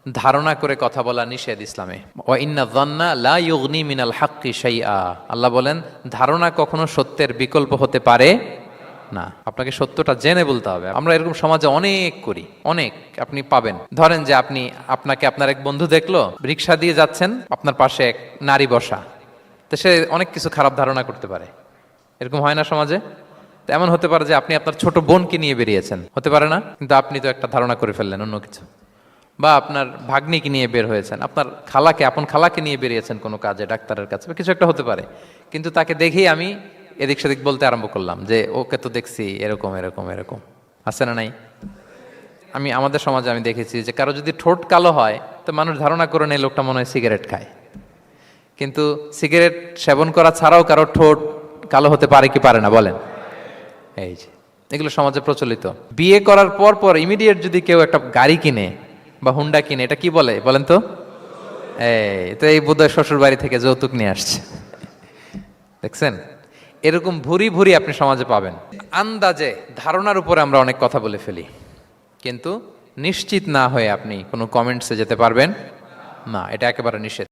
ধারণা করে কথা বলা নিষেধ ইসলামে। ওয়া ইন্না যান্না লা ইউগনি মিনাল হাক্কি শাইআ, আল্লাহ বলেন ধারণা কখনো সত্যের বিকল্প হতে পারে না। আপনাকে সত্যটা জেনে বলতে হবে। আমরা এরকম সমাজে অনেক করি, অনেক আপনি পাবেন। ধরেন যে আপনাকে আপনার এক বন্ধু দেখলো, রিক্সা দিয়ে যাচ্ছেন, আপনার পাশে এক নারী বসা, তো সে অনেক কিছু খারাপ ধারণা করতে পারে। এরকম হয় না সমাজে? তো এমন হতে পারে যে আপনি আপনার ছোট বোনকে নিয়ে বেরিয়েছেন, হতে পারে না? কিন্তু আপনি তো একটা ধারণা করে ফেললেন অন্য কিছু। বা আপনার ভাগ্নিকে নিয়ে বের হয়েছেন, আপনার খালাকে, আপন খালাকে নিয়ে বেরিয়েছেন কোনো কাজে, ডাক্তারের কাছে, বা কিছু একটা হতে পারে। কিন্তু তাকে দেখেই আমি এদিক সেদিক বলতে আরম্ভ করলাম যে ওকে তো দেখছি এরকম এরকম এরকম। আছে না নাই? আমাদের সমাজে আমি দেখেছি যে কারো যদি ঠোঁট কালো হয় তো মানুষ ধারণা করে নেয় লোকটা মনে হয় সিগারেট খায়। কিন্তু সিগারেট সেবন করা ছাড়াও কারো ঠোঁট কালো হতে পারে কি পারে না বলেন? এই যে এগুলো সমাজে প্রচলিত। বিয়ে করার পর পর ইমিডিয়েট যদি কেউ একটা গাড়ি কিনে বা হুন্ডা কিনে, এটা কি বলে বলেন তো? এই বোধহয় শ্বশুর বাড়ি থেকে যৌতুক নিয়ে আসছে। দেখছেন, এরকম ভুরি ভুরি আপনি সমাজে পাবেন। আন্দাজে ধারণার উপরে আমরা অনেক কথা বলে ফেলি, কিন্তু নিশ্চিত না হয়ে আপনি কোনো কমেন্টসে যেতে পারবেন না, এটা একেবারে নিষেধ।